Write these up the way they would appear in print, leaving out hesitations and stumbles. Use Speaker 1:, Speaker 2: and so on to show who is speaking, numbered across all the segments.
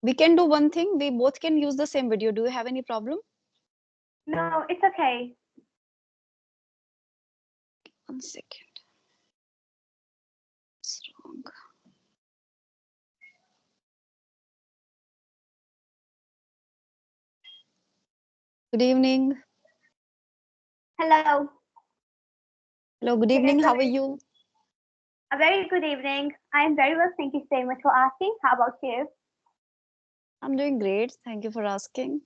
Speaker 1: We can do one thing. We both can use the same video. Do you have any problem?
Speaker 2: No, it's okay.
Speaker 1: 1 second. It's wrong. Good evening.
Speaker 2: Hello.
Speaker 1: Hello, good
Speaker 2: Yes,
Speaker 1: evening. How are you?
Speaker 2: a very good evening. I'm very well. Thank you so much for asking. How about you?
Speaker 1: I'm doing great. Thank you for asking.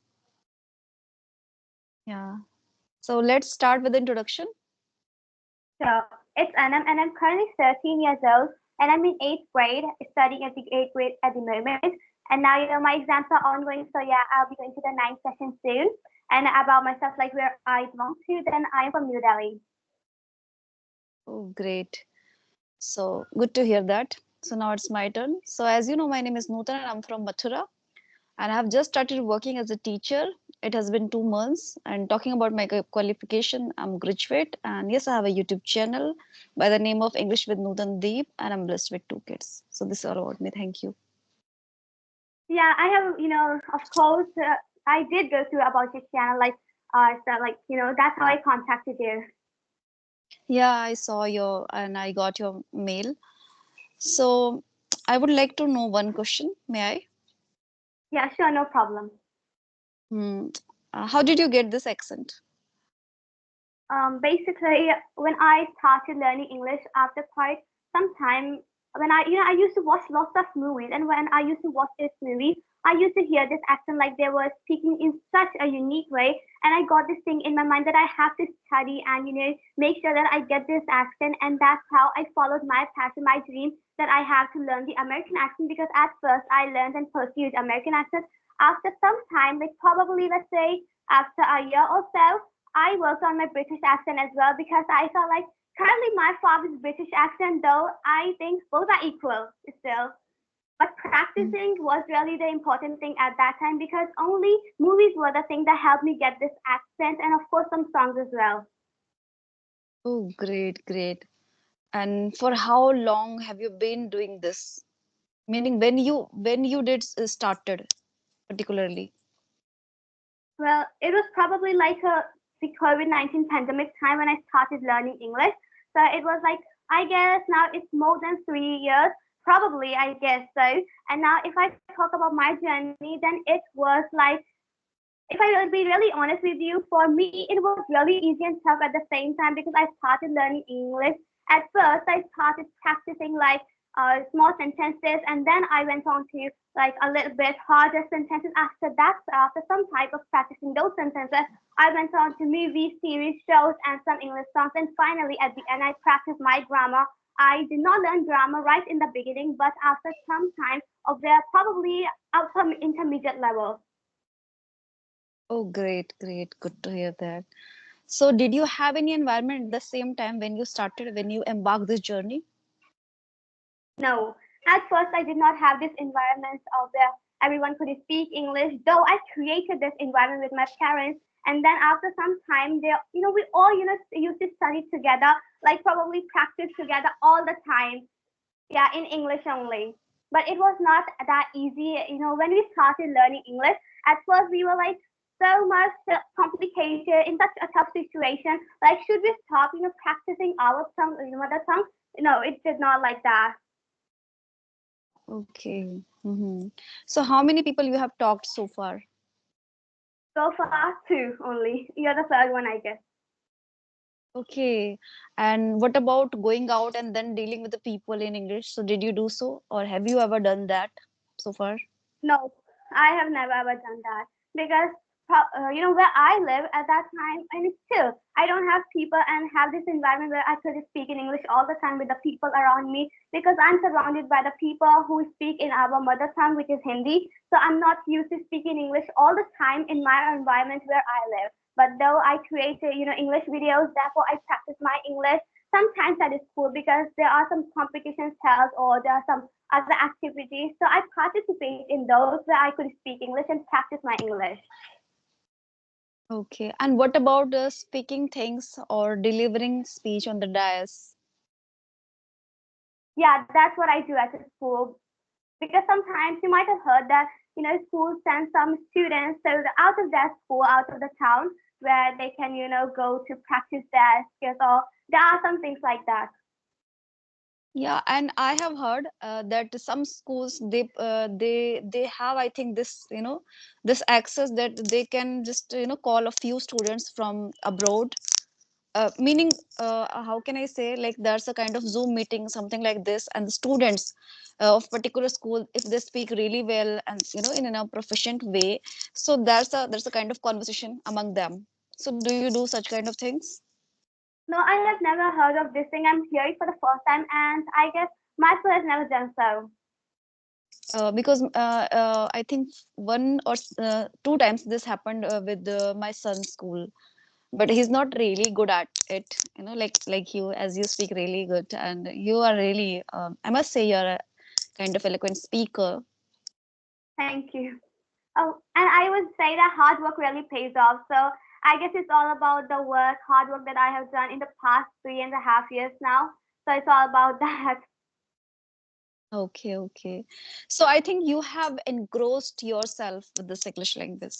Speaker 1: Yeah. So let's start with the introduction.
Speaker 2: So, it's Anam, and I'm currently 13 years old, and I'm in 8th grade, studying at the 8th grade at the moment. And now, my exams are ongoing, so yeah, I'll be going to the ninth session soon. And about myself, like where I belong to, then I am from New Delhi.
Speaker 1: Oh, great. So good to hear that. So now it's my turn. So as you know, my name is Nootan and I'm from Mathura. And I have just started working as a teacher. It has been 2 months. And talking about my qualification, I'm graduate. And yes, I have a YouTube channel by the name of English with Nootan Deep. And I'm blessed with 2 kids. So this is all about me. Thank you.
Speaker 2: Yeah, I have, of course, I did go through about your channel, like, so like, that's how I contacted you.
Speaker 1: Yeah, I saw your and I got your mail. So I would like to know one question. May I?
Speaker 2: Yeah, sure, no problem.
Speaker 1: Hmm. How did you get this accent?
Speaker 2: Basically, when I started learning English after quite some time, when I used to watch lots of movies, and when I used to watch these movies, I used to hear this accent like they were speaking in such a unique way, and I got this thing in my mind that I have to study and make sure that I get this accent, and that's how I followed my passion, my dream that I have to learn the American accent because at first I learned and pursued American accent. After some time, like probably let's say after a year or so, I worked on my British accent as well because I felt like currently my father's British accent, though I think both are equal still. But
Speaker 1: Hmm.
Speaker 2: practicing was really the important thing at that time because only movies were the thing that helped me get this accent and of course some songs as well.
Speaker 1: Oh, great, great. And for how long have you been doing this? Meaning when you did started particularly.
Speaker 2: Well, it was probably like the COVID-19 pandemic time when I started learning English. So it was like, I guess now it's more than 3 years, probably, I guess so. And now, if I talk about my journey, then it was like, if I will be really honest with you, for me, it was really easy and tough at the same time because I started learning English. At first, I started practicing like small sentences, and then I went on to like a little bit harder sentences. After that, after some type of practicing those sentences, I went on to movies, series, shows, and some English songs. And finally, at the end, I practiced my grammar. I did not learn grammar right in the beginning, but after some time of there, probably up from intermediate level.
Speaker 1: Oh, great, great. Good to hear that. So did you have any environment at the same time when you started, when you embarked this journey?
Speaker 2: No, at first I did not have this environment of where everyone could speak English, though I created this environment with my parents. And then after some time, we all, used to study together, like probably practice together all the time. Yeah, in English only. But it was not that easy. When we started learning English, at first we were like so much complicated in such a tough situation. Like, should we stop, practicing our tongue, mother tongue? No, it did not like that.
Speaker 1: Okay. So how many people you have talked so far?
Speaker 2: So far, two only. You're the third one, I guess.
Speaker 1: Okay. And what about going out and then dealing with the people in English? So did you do so, or have you ever done that so far?
Speaker 2: No, I have never ever done that because where I live at that time, and still I don't have people and have this environment where I could speak in English all the time with the people around me because I'm surrounded by the people who speak in our mother tongue, which is Hindi. So I'm not used to speaking English all the time in my environment where I live. But though I create, English videos, therefore I practice my English sometimes at school because there are some competitions held or there are some other activities. So I participate in those where I could speak English and practice my English.
Speaker 1: Okay. And what about speaking things or delivering speech on the dais?
Speaker 2: Yeah, that's what I do at the school. Because sometimes you might have heard that schools send some students out of their school, out of the town, where they can, go to practice their skills, or there are some things like that.
Speaker 1: Yeah, and I have heard that some schools they have, I think, this this access that they can just call a few students from abroad. Meaning, how can I say, like there's a kind of Zoom meeting, something like this, and the students of particular school, if they speak really well and in a proficient way, so there's a kind of conversation among them. So do you do such kind of things?
Speaker 2: No, I have never heard of this thing. I'm hearing for the first time, and I guess my school has never done so.
Speaker 1: Because I think one or two times this happened with my son's school, but he's not really good at it. Like you, as you speak really good, and you are really, I must say, you're a kind of eloquent speaker.
Speaker 2: Thank you. Oh, and I would say that hard work really pays off. So I guess it's all about the hard work that I have done in the past 3.5 years now. So it's all about that.
Speaker 1: Okay, okay. So I think you have engrossed yourself with this English language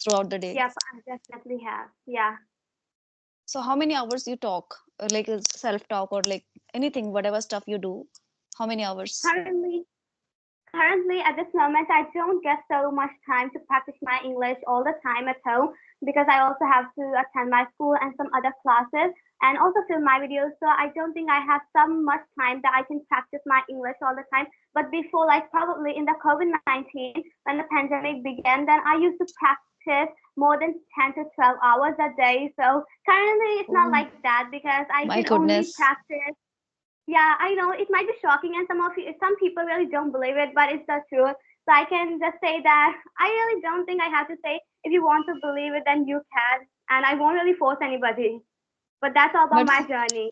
Speaker 1: throughout the day.
Speaker 2: Yep, I definitely have. Yeah.
Speaker 1: So how many hours you talk, like self talk or like anything, whatever stuff you do? How many hours?
Speaker 2: Currently, Currently, at this moment, I don't get so much time to practice my English all the time at home because I also have to attend my school and some other classes and also film my videos. So I don't think I have so much time that I can practice my English all the time. But before, like probably in the COVID-19, when the pandemic began, then I used to practice more than 10 to 12 hours a day. So currently, it's not
Speaker 1: Oh
Speaker 2: like that because I
Speaker 1: my
Speaker 2: can only
Speaker 1: goodness.
Speaker 2: practice. Yeah, I know it might be shocking, and some people really don't believe it, but it's the truth. So I can just say that I really don't think I have to say if you want to believe it, then you can, and I won't really force anybody. But that's all about
Speaker 1: But
Speaker 2: my journey.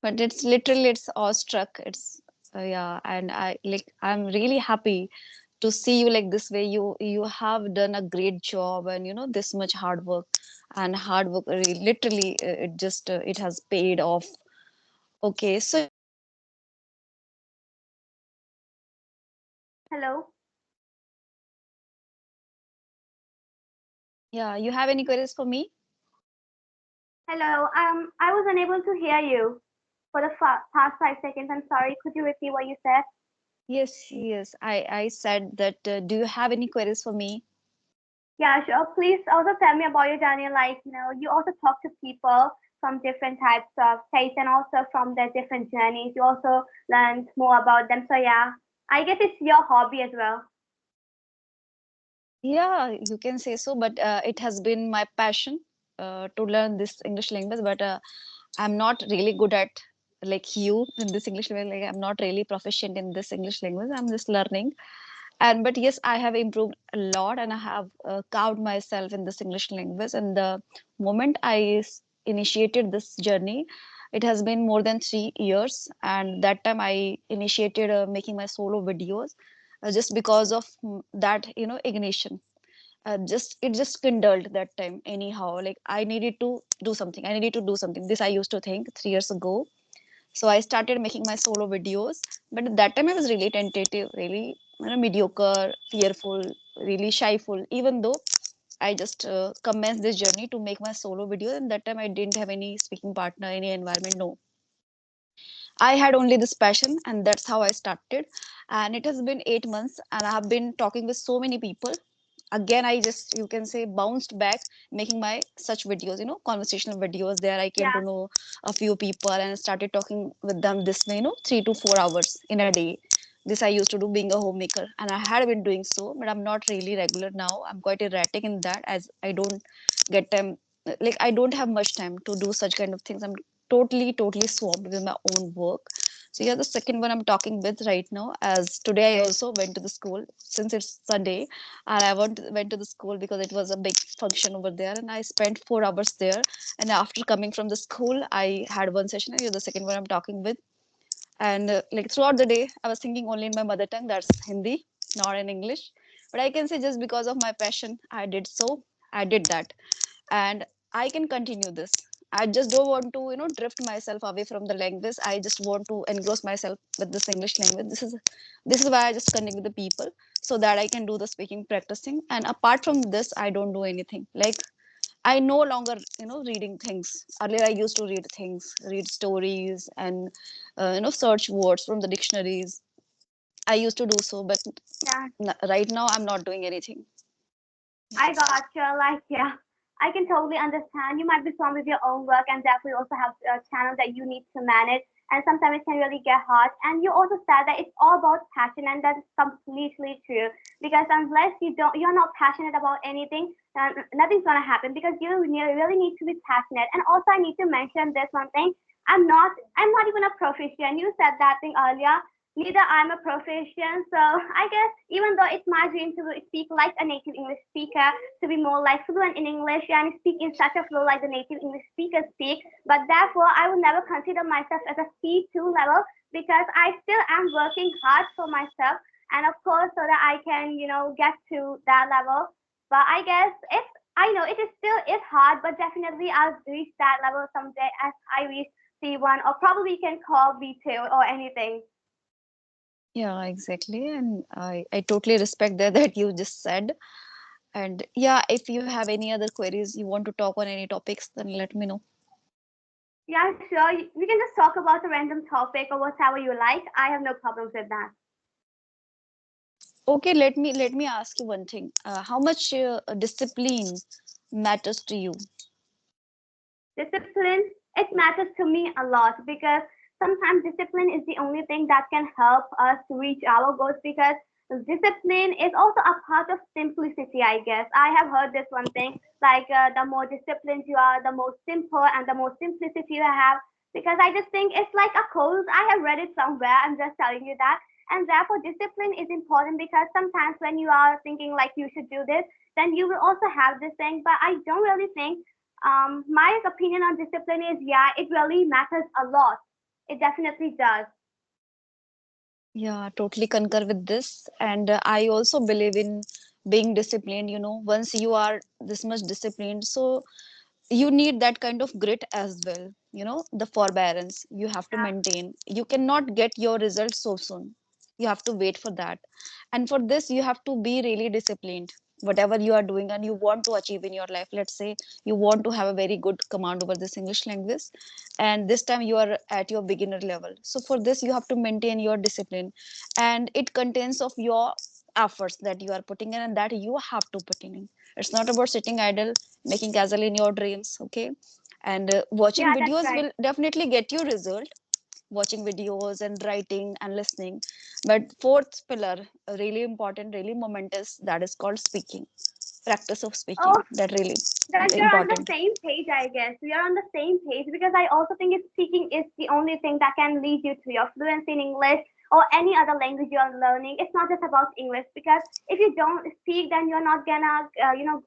Speaker 1: it's literally, it's awestruck. It's yeah, and I'm really happy to see you like this way. You have done a great job, and this much hard work, and hard work really, literally, it just it has paid off. Okay, so you have any queries for me?
Speaker 2: Hello,
Speaker 1: Yeah, you have any queries for me?
Speaker 2: hello. I was unable to hear you for the past 5 seconds. I'm sorry. Could you repeat what you said?
Speaker 1: Yes, yes. I said that. Do you have any queries for me?
Speaker 2: Yeah, sure. Please also tell me about your journey. Like, you also talk to people from different types of faith and also from their different journeys. You also learned more about them. So, yeah, I guess it's your hobby as well.
Speaker 1: Yeah, you can say so, but it has been my passion to learn this English language. But I'm not really good at like you in this English language. Like I'm not really proficient in this English language. I'm just learning. And but yes, I have improved a lot, and I have carved myself in this English language. And the moment initiated this journey, it has been more than 3 years. And that time I initiated making my solo videos, just because of that ignition. Just it just kindled that time anyhow. Like I needed to do something. I needed to do something. This I used to think 3 years ago. So I started making my solo videos, but at that time I was really tentative, really mediocre, fearful, really shyful. Even though I just commenced this journey to make my solo videos, and that time I didn't have any speaking partner, any environment. No, I had only this passion, and that's how I started. And it has been 8 months, and I have been talking with so many people. Again, I just, you can say, bounced back, making my such videos, conversational videos. There I came to
Speaker 2: Yeah.
Speaker 1: know a few people and started talking with them this way, 3 to 4 hours in a day. This I used to do being a homemaker, and I had been doing so, but I'm not really regular now. I'm quite erratic in that, as I don't get time. Like I don't have much time to do such kind of things. I'm totally swamped with my own work. So yeah, the second one I'm talking with right now, as today I also went to the school since it's Sunday, and I went to the school because it was a big function over there, and I spent 4 hours there. And after coming from the school, I had one session, and you're the second one I'm talking with. And like throughout the day, I was thinking only in my mother tongue, that's Hindi, not in English. But I can say just because of my passion, I did that, and I can continue this. I just don't want to drift myself away from the language. I just want to engross myself with this English language. This is why I just connect with the people, so that I can do the speaking practicing. And apart from this, I don't do anything. Like, I no longer reading things. Earlier I used to read things, read stories, and search words from the dictionaries. I used to do so, but
Speaker 2: Yeah.
Speaker 1: right now I'm not doing anything. Yeah.
Speaker 2: I gotcha. Like, yeah, I can totally understand. You might be swamped with your own work, and therefore you also have a channel that you need to manage. And sometimes it can really get hard. And you also said that it's all about passion, and that is completely true. Because unless you're not passionate about anything, nothing's gonna happen. Because you really need to be passionate. And also, I need to mention this one thing. I'm not even a proficient. You said that thing earlier. Neither I'm a proficient, so I guess even though it's my dream to speak like a native English speaker, to be more like fluent in English and speak in such a flow like the native English speakers speak, but therefore I would never consider myself as a C2 level because I still am working hard for myself and of course so that I can, get to that level. But I guess I know it is still is hard, but definitely I'll reach that level someday as I reach C1 or probably you can call B2 or anything.
Speaker 1: Yeah, exactly. And I totally respect that you just said. And yeah, if you have any other queries, you want to talk on any topics, then let me know.
Speaker 2: Yeah, sure. We can just talk about a random topic or whatever you like. I have no problems with that.
Speaker 1: Okay, let me ask you one thing. How much discipline matters to you?
Speaker 2: Discipline, it matters to me a lot because sometimes discipline is the only thing that can help us to reach our goals because discipline is also a part of simplicity, I guess. I have heard this one thing like the more disciplined you are, the more simple and the more simplicity you have. Because I just think it's like a code. I have read it somewhere. I'm just telling you that. And therefore, discipline is important because sometimes when you are thinking like you should do this, then you will also have this thing. But I don't really think my opinion on discipline is yeah, it really matters a lot. It definitely does.
Speaker 1: Yeah, totally concur with this. And I also believe in being disciplined. Once you are this much disciplined, so you need that kind of grit as well. The forbearance you have to
Speaker 2: Yeah,
Speaker 1: maintain. You cannot get your results so soon. You have to wait for that. And for this, you have to be really disciplined. Whatever you are doing and you want to achieve in your life, let's say you want to have a very good command over this English language, and this time you are at your beginner level. So for this, you have to maintain your discipline, and it contains of your efforts that you are putting in and that you have to put in. It's not about sitting idle, making casual in your dreams. Okay. And watching
Speaker 2: yeah, that's
Speaker 1: videos
Speaker 2: right.
Speaker 1: will definitely get you result, watching videos and writing and listening. But fourth pillar, really important, really momentous, that is called speaking. Practice of speaking,
Speaker 2: Oh,
Speaker 1: that really
Speaker 2: then we're on the
Speaker 1: important.
Speaker 2: same page, I guess. We are on the same page because I also think if speaking is the only thing that can lead you to your fluency in English or any other language you're learning. It's not just about English because if you don't speak, then you're not gonna,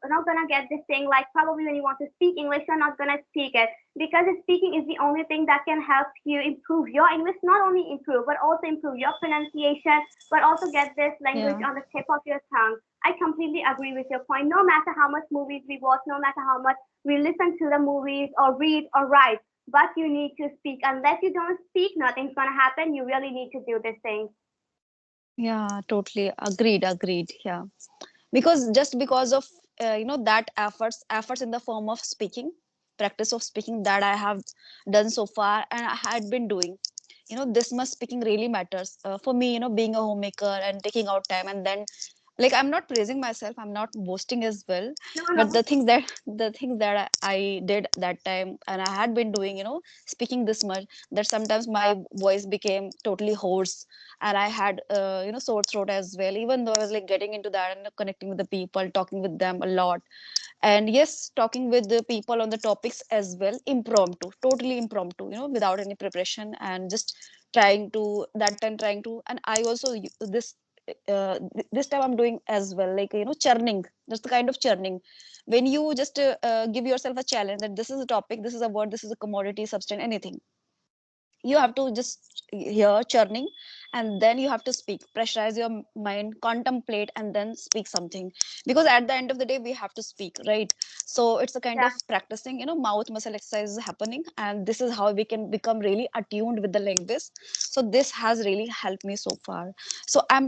Speaker 2: not gonna get this thing. Like probably when you want to speak English, you're not gonna speak it because speaking is the only thing that can help you improve your English. Not only improve, but also improve your pronunciation, but also get this language
Speaker 1: Yeah.
Speaker 2: on the tip of your tongue. I completely agree with your point. No matter how much movies we watch, no matter how much we listen to the movies or read or write, but you need to speak. Unless you don't speak, nothing's gonna happen. You really need to do this thing.
Speaker 1: Yeah, totally agreed. Yeah, because just because of that efforts in the form of speaking, practice of speaking that I have done so far and I had been doing. This much speaking really matters for me. Being a homemaker and taking out time, and then, like, I'm not praising myself, I'm not boasting as well,
Speaker 2: No,
Speaker 1: but
Speaker 2: no,
Speaker 1: the things that I did that time and I had been doing, speaking this much, that sometimes my voice became totally hoarse, and I had sore throat as well, even though I was like getting into that and connecting with the people, talking with them a lot. And yes, talking with the people on the topics as well, impromptu, totally impromptu, without any preparation, and just trying to that time trying to. And I also this time I'm doing as well, like, churning. That's the kind of churning when you just give yourself a challenge that this is a topic, this is a word, this is a commodity, substance, anything. You have to just hear churning, and then you have to speak, pressurize your mind, contemplate, and then speak something, because at the end of the day we have to speak, right? So it's a kind
Speaker 2: Yeah.
Speaker 1: of practicing, mouth muscle exercise is happening, and this is how we can become really attuned with the language. So this has really helped me so far. So I'm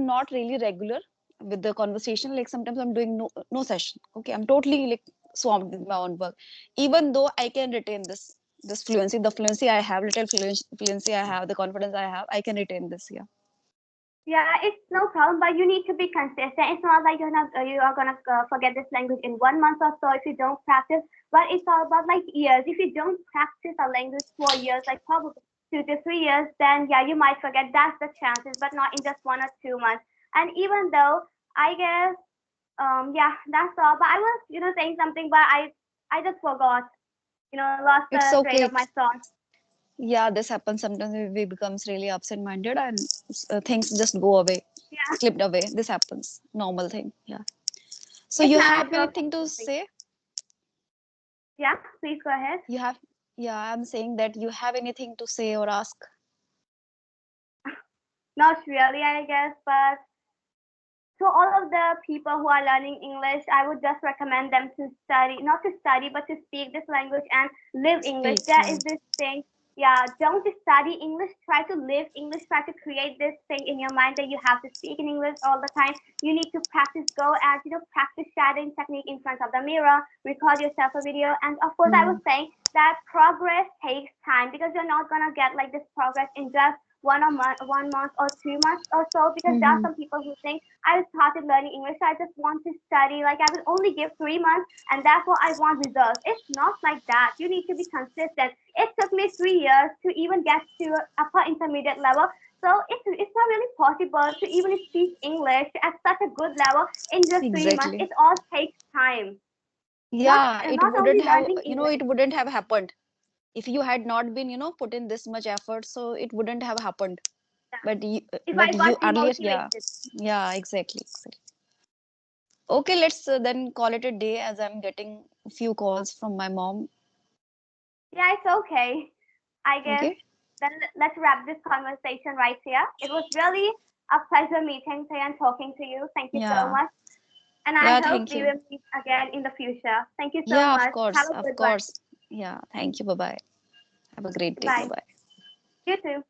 Speaker 1: not really regular with the conversation. Like sometimes I'm doing no session, okay, I'm totally like swamped with my own work, even though I can retain this fluency, the fluency I have, little fluency I have, the confidence I have, I can retain this. Yeah.
Speaker 2: Yeah, it's no problem, but you need to be consistent. It's not like you are gonna forget this language in 1 month or so if you don't practice. But it's all about like years. If you don't practice a language for years, like probably 2 to 3 years, then yeah, you might forget. That's the chances, but not in just 1 or 2 months. And even though I guess yeah, that's all. But I was saying something, but I just forgot. Lost the
Speaker 1: It's
Speaker 2: train
Speaker 1: okay.
Speaker 2: of my thoughts.
Speaker 1: Yeah, this happens sometimes. We becomes really absent minded, and things just go away,
Speaker 2: Yeah,
Speaker 1: slipped away. This happens, normal thing. Yeah. So
Speaker 2: it's
Speaker 1: you have
Speaker 2: natural.
Speaker 1: anything to say?
Speaker 2: Yeah, please go ahead.
Speaker 1: You have, yeah, I'm saying that you have anything to say or ask.
Speaker 2: Not really, I guess, but to all of the people who are learning English, I would just recommend them to study, not to study, but to speak this language and live English.
Speaker 1: Speak,
Speaker 2: There
Speaker 1: yeah.
Speaker 2: is this thing, yeah, don't just study English, try to live English, try to create this thing in your mind that you have to speak in English all the time. You need to practice, go and, practice shadowing technique in front of the mirror, record yourself a video. And of course, I was
Speaker 1: Hmm.
Speaker 2: saying that progress takes time because you're not going to get like this progress in just 1 month or 2 months or so because there are
Speaker 1: Hmm.
Speaker 2: some people who think I started learning English. So I just want to study. Like I will only give 3 months, and therefore I want results. It's not like that. You need to be consistent. It took me 3 years to even get to upper intermediate level. So it's not really possible to even speak English at such a good level in just 3 months.
Speaker 1: Exactly.
Speaker 2: It all takes time. Not
Speaker 1: Yeah, it
Speaker 2: not
Speaker 1: wouldn't
Speaker 2: only
Speaker 1: have,
Speaker 2: learning
Speaker 1: it
Speaker 2: English.
Speaker 1: wouldn't have happened if you had not been, put in this much effort. So it wouldn't have happened.
Speaker 2: Yeah.
Speaker 1: But you,
Speaker 2: If I got
Speaker 1: earlier, yeah,
Speaker 2: demotivated.
Speaker 1: yeah, exactly. Okay, let's then call it a day, as I'm getting a few calls from my mom.
Speaker 2: Yeah, it's okay. I guess
Speaker 1: Okay.
Speaker 2: then let's wrap this conversation right here. It was really a pleasure meeting you and talking to you. Thank you so
Speaker 1: Yeah.
Speaker 2: much. And I
Speaker 1: Yeah,
Speaker 2: hope
Speaker 1: thank
Speaker 2: we
Speaker 1: you.
Speaker 2: will meet again in the future. Thank you so
Speaker 1: Yeah, of
Speaker 2: much. Have
Speaker 1: course.
Speaker 2: a
Speaker 1: Of
Speaker 2: good one.
Speaker 1: course. Yeah, thank you. Bye bye. Have a great day. Bye
Speaker 2: Bye.
Speaker 1: bye.
Speaker 2: You too.